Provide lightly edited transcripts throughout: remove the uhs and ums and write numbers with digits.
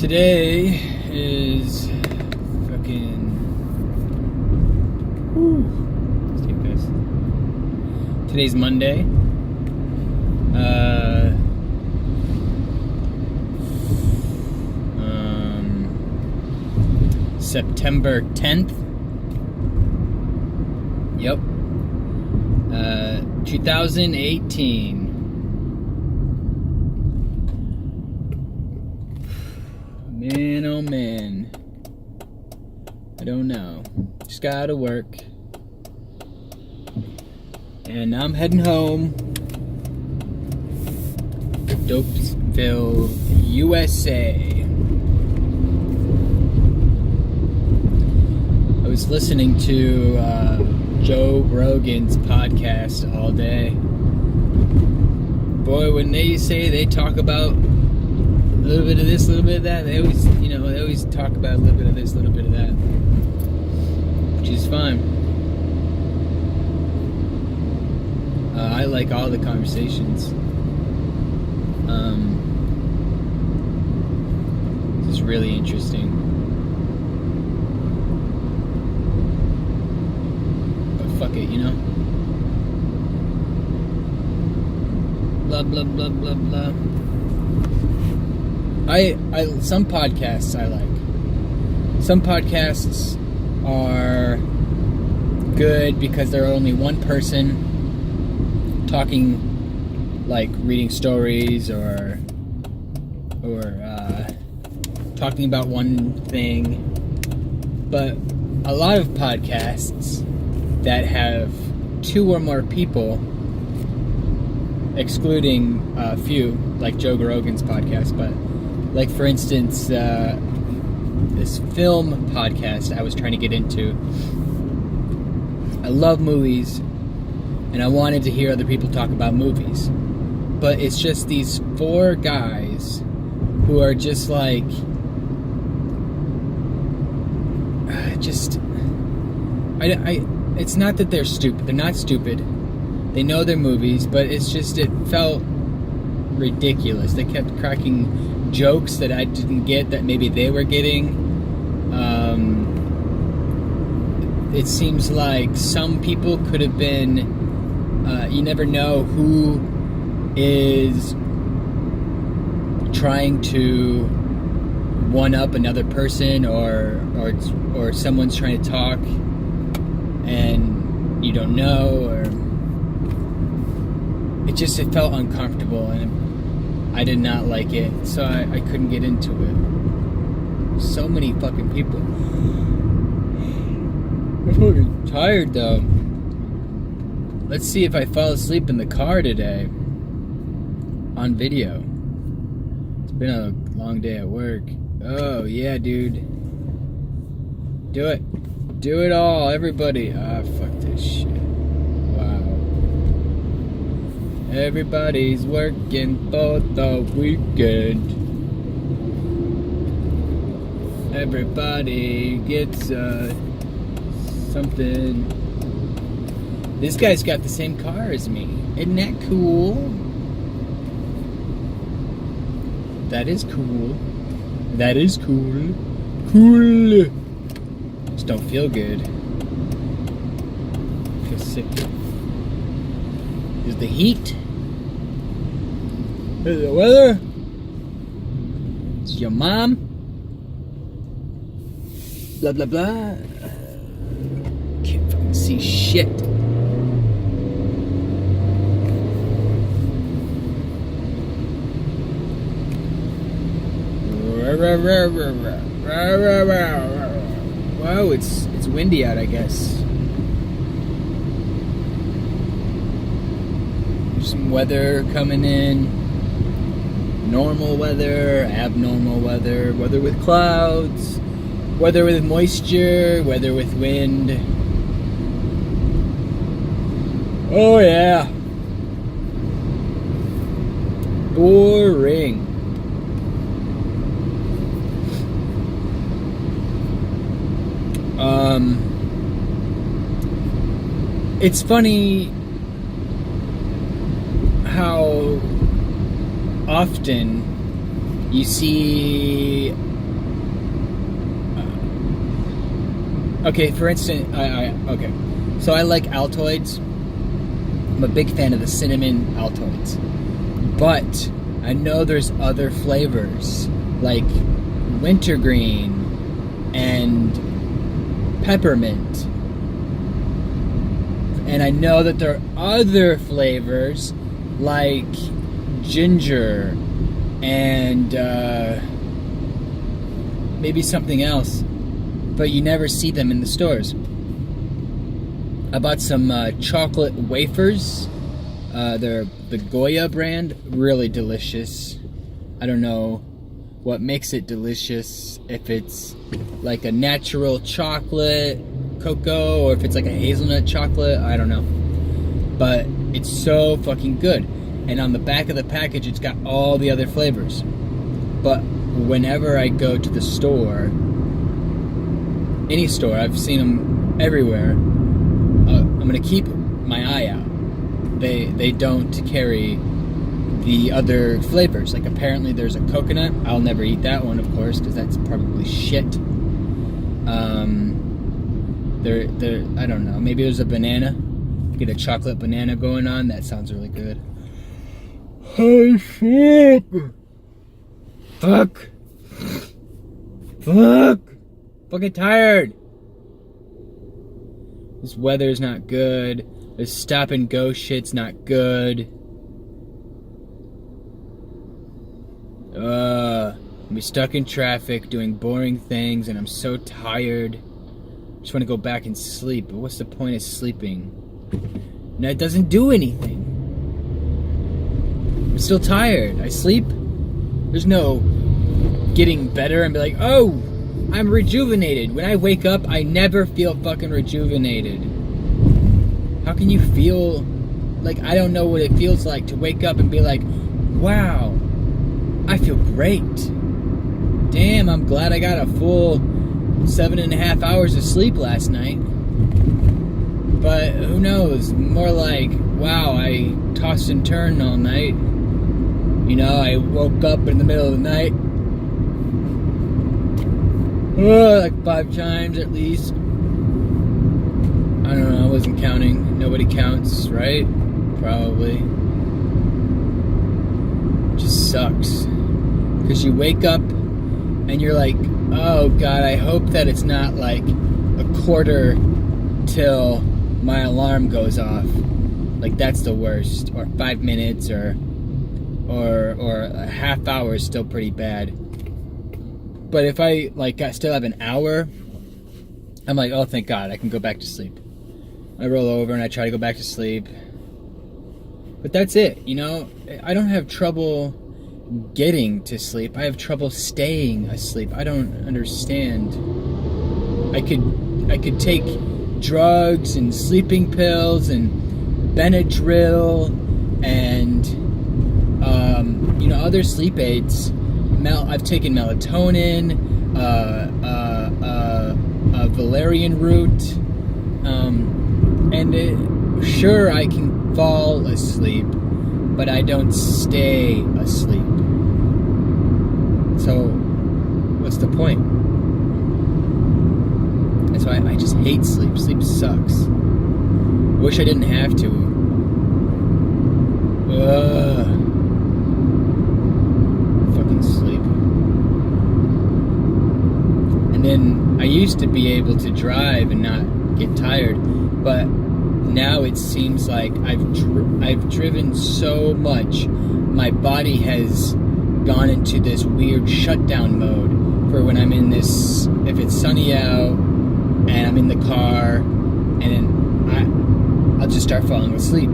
Today is fucking... Let's take this. Today's Monday. September 10th. Yep. 2018. Man, oh man. I don't know. Just gotta work. And I'm heading home. Dopesville, USA. I was listening to Joe Rogan's podcast all day. Boy, when they say they talk about a little bit of this, a little bit of that, they always talk about a little bit of this, a little bit of that, which is fine. I like all the conversations. It's really interesting. But fuck it, you know? Blah, blah, blah, blah, blah. Some podcasts I like. Some podcasts are good because they're only one person talking, like reading stories or talking about one thing. But a lot of podcasts that have two or more people, excluding a few, like Joe Rogan's podcast, but like for instance, this film podcast I was trying to get into. I love movies, and I wanted to hear other people talk about movies. But it's just these four guys who are just like, it's not that they're stupid. They're not stupid. They know their movies, but it's just, it felt ridiculous. They kept cracking jokes that I didn't get that maybe they were getting. It seems like some people could have been, you never know who is trying to one up another person, or someone's trying to talk and you don't know, or it felt uncomfortable, and I did not like it, so I couldn't get into it. So many fucking people. I'm fucking tired though. Let's see if I fall asleep in the car today on video. It's been a long day at work. Oh yeah, dude. Do it. Do it all, everybody. Fuck this shit. Wow. Everybody's working for the weekend. Everybody gets something. This guy's got the same car as me. Isn't that cool? That is cool. That is cool. Cool. Just don't feel good. I feel sick. Is the heat? Is the weather? Is your mom? Blah blah blah. Can't fucking see shit. Wow, it's windy out, I guess. There's some weather coming in. Normal weather, abnormal weather, weather with clouds, weather with moisture, weather with wind. Oh yeah. Boring. It's funny how often you see Okay, for instance, okay. So I like Altoids. I'm a big fan of the cinnamon Altoids. But I know there's other flavors like wintergreen and peppermint. And I know that there are other flavors like ginger and maybe something else, but you never see them in the stores. I bought some chocolate wafers. They're the Goya brand, really delicious. I don't know what makes it delicious, if it's like a natural chocolate cocoa or if it's like a hazelnut chocolate, I don't know. But it's so fucking good. And on the back of the package, it's got all the other flavors. But whenever I go to the store, any store, I've seen them everywhere, I'm going to keep my eye out. They don't carry the other flavors. Like apparently there's a coconut. I'll never eat that one, of course, because that's probably shit. I don't know. Maybe there's a banana. Get a chocolate banana going on. That sounds really good. Holy fuck! Fuck! Fuck! Fucking tired. This weather's not good. This stop and go shit's not good. I'm stuck in traffic doing boring things and I'm so tired. I just want to go back and sleep. But what's the point of sleeping? No, it doesn't do anything. I'm still tired. I sleep. There's no getting better and be like, oh, I'm rejuvenated. When I wake up, I never feel fucking rejuvenated. How can you feel like, I don't know what it feels like to wake up and be like, wow, I feel great. Damn, I'm glad I got a full 7.5 hours of sleep last night. But who knows? More like, wow, I tossed and turned all night. You know, I woke up in the middle of the night. Like 5 times at least. I don't know, I wasn't counting. Nobody counts, right? Probably. It just sucks. Because you wake up and you're like, oh God, I hope that it's not like a quarter till my alarm goes off. Like that's the worst. Or 5 minutes or a half hour is still pretty bad. But if I still have an hour, I'm like, oh thank God, I can go back to sleep. I roll over and I try to go back to sleep. But that's it, you know? I don't have trouble getting to sleep. I have trouble staying asleep. I don't understand. I could take drugs and sleeping pills and Benadryl and other sleep aids. I've taken melatonin, valerian root, and sure I can fall asleep, but I don't stay asleep. So what's the point? That's why I just hate sleep. Sleep sucks. Wish I didn't have to. Fucking sleep. And then I used to be able to drive and not get tired, but now it seems like I've driven so much, my body has gone into this weird shutdown mode for when I'm in this, if it's sunny out and I'm in the car, and then I'll just start falling asleep.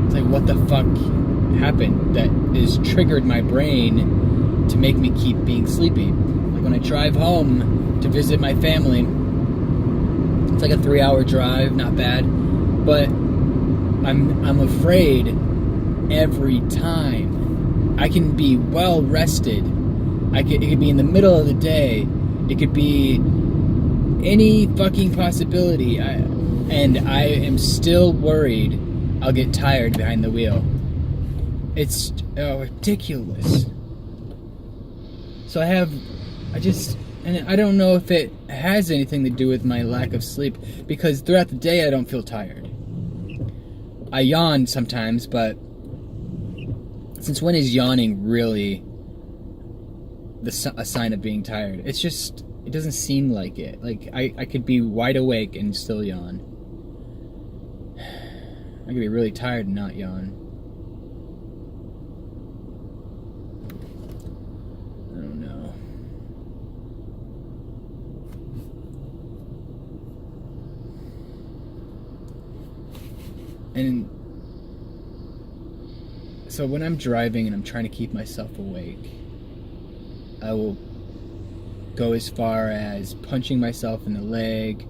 It's like, what the fuck happened that has triggered my brain to make me keep being sleepy? Like when I drive home to visit my family, it's like a 3-hour drive, not bad, but I'm afraid every time. I can be well rested. It could be in the middle of the day. It could be any fucking possibility. And I am still worried I'll get tired behind the wheel. It's ridiculous. So I And I don't know if it has anything to do with my lack of sleep, because throughout the day I don't feel tired. I yawn sometimes, but since when is yawning really a sign of being tired? It's just, it doesn't seem like it. Like, I could be wide awake and still yawn. I could be really tired and not yawn. I don't know. And so when I'm driving and I'm trying to keep myself awake, I will go as far as punching myself in the leg,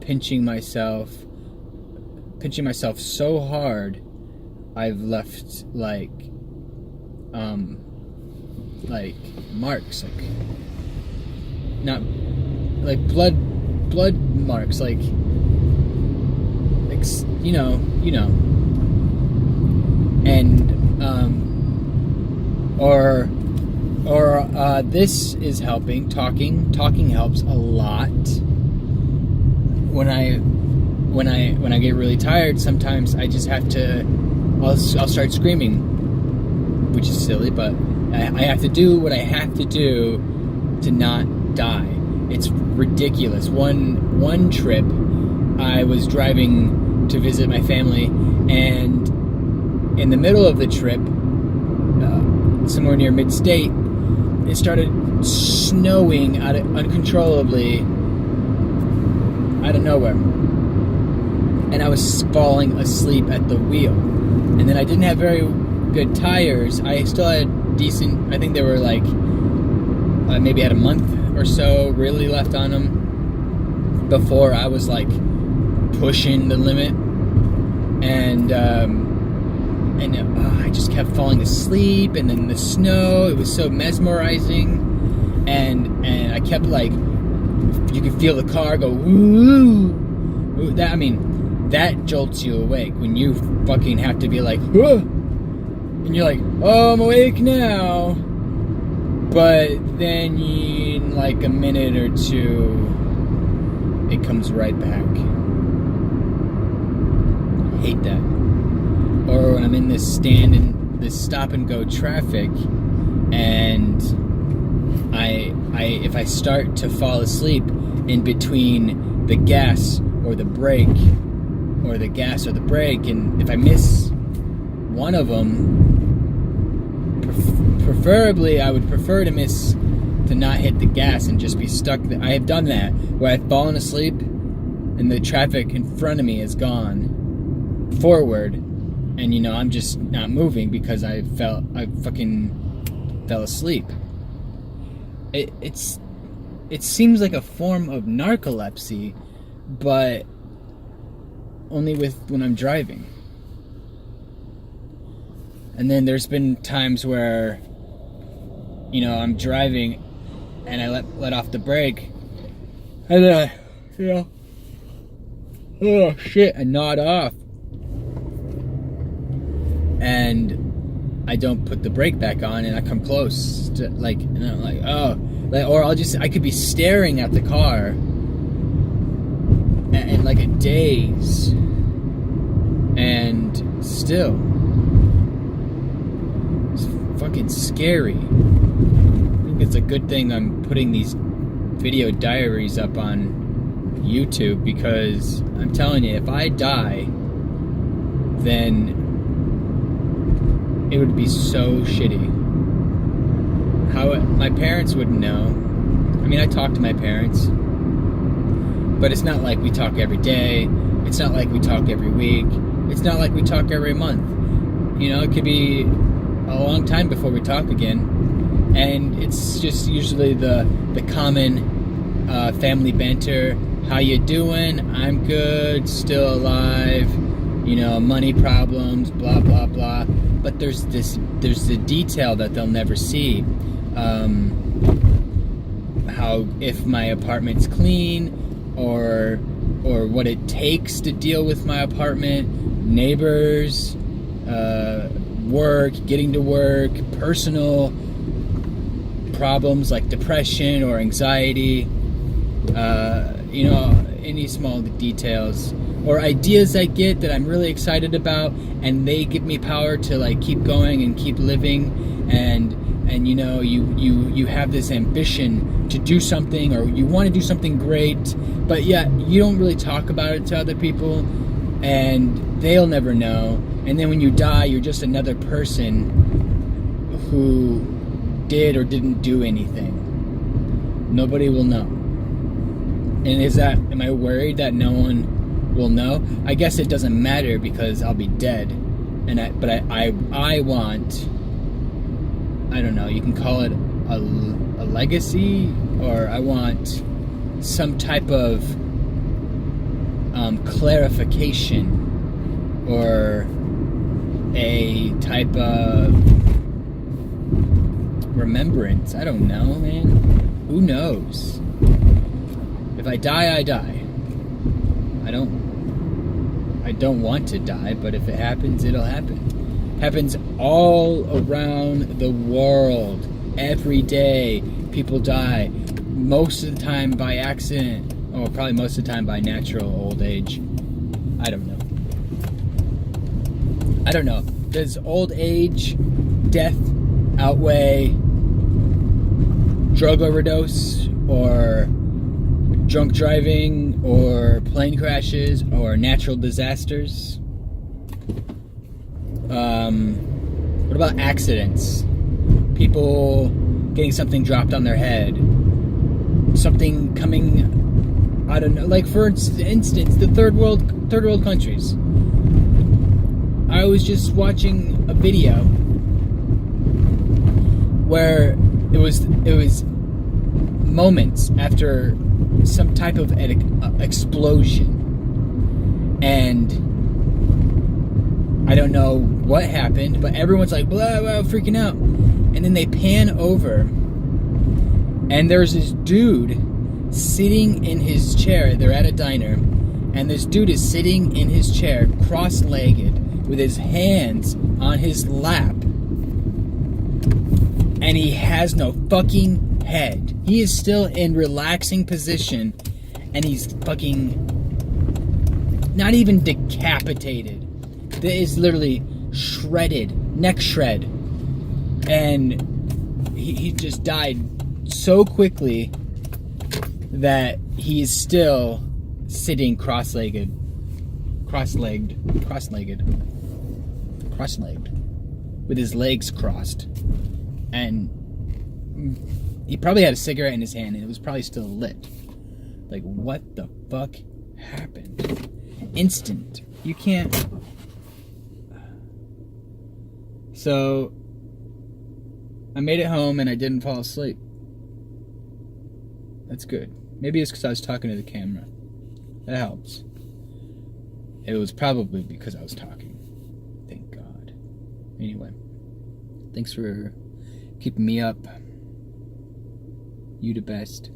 pinching myself so hard I've left like marks, like not like blood marks, like you know, and or this is helping. Talking helps a lot. When I get really tired, sometimes I just have to, I'll start screaming, which is silly, but I have to do what I have to do to not die. It's ridiculous. One trip, I was driving to visit my family, and in the middle of the trip, somewhere near mid-state, it started snowing uncontrollably out of nowhere. And I was falling asleep at the wheel. And then I didn't have very good tires. I still had decent, I think they were like, maybe had a month or so really left on them before I was like pushing the limit. And I just kept falling asleep, and then the snow, it was so mesmerizing, and I kept like, you could feel the car go woo. That jolts you awake when you fucking have to be like, whoa, and you're like, oh, I'm awake now, but then in like a minute or two, it comes right back. Hate that. Or when I'm in this stop and go traffic, and if I start to fall asleep in between the gas or the brake, or the gas or the brake, and if I miss one of them, preferably I would prefer to not hit the gas and just be stuck. I have done that, where I've fallen asleep and the traffic in front of me has gone forward, and I'm just not moving because I fucking fell asleep. It seems like a form of narcolepsy, but only when I'm driving. And then there's been times where I'm driving and I let off the brake, and then oh shit, I nod off, and I don't put the brake back on, and I come close to and I'm like, oh, or I could be staring at the car and like a daze, and still, it's fucking scary. I think it's a good thing I'm putting these video diaries up on YouTube, because I'm telling you, if I die, then it would be so shitty. How my parents wouldn't know. I mean, I talk to my parents, but it's not like we talk every day. It's not like we talk every week. It's not like we talk every month. It could be a long time before we talk again, and it's just usually the common family banter. How you doing? I'm good, still alive. Money problems, blah blah blah. But there's the detail that they'll never see. How, if my apartment's clean, or what it takes to deal with my apartment, neighbors, work, getting to work, personal problems like depression or anxiety, any small details or ideas I get that I'm really excited about, and they give me power to like keep going and keep living, and you have this ambition to do something, or you want to do something great, but yet you don't really talk about it to other people, and they'll never know. And then when you die, you're just another person who did or didn't do anything. Nobody will know. And am I worried that no one will know? I guess it doesn't matter because I'll be dead. But I want, I don't know, you can call it a legacy, or I want some type of clarification, or a type of remembrance. I don't know, man. Who knows? If I die, I die. I don't want to die, but if it happens, it'll happen. Happens all around the world. Every day, people die. Most of the time by accident, or probably most of the time by natural old age. I don't know. Does old age, death, outweigh drug overdose, or drunk driving, or plane crashes, or natural disasters? What about accidents? People getting something dropped on their head, something coming, I don't know, like for instance, the third world countries. I was just watching a video where it was moments after some type of explosion, and I don't know what happened, but everyone's like blah blah, freaking out, and then they pan over, and there's this dude sitting in his chair. They're at a diner, and this dude is sitting in his chair, cross-legged, with his hands on his lap, and he has no fucking head. He is still in relaxing position, and he's fucking not even decapitated. That is literally shredded, neck shred, and he just died so quickly that he is still sitting cross-legged, with his legs crossed, and he probably had a cigarette in his hand, and it was probably still lit. Like, what the fuck happened? Instant. You can't. So I made it home and I didn't fall asleep. That's good. Maybe it's because I was talking to the camera. That helps. It was probably because I was talking. Thank God. Anyway, thanks for keeping me up. You the best.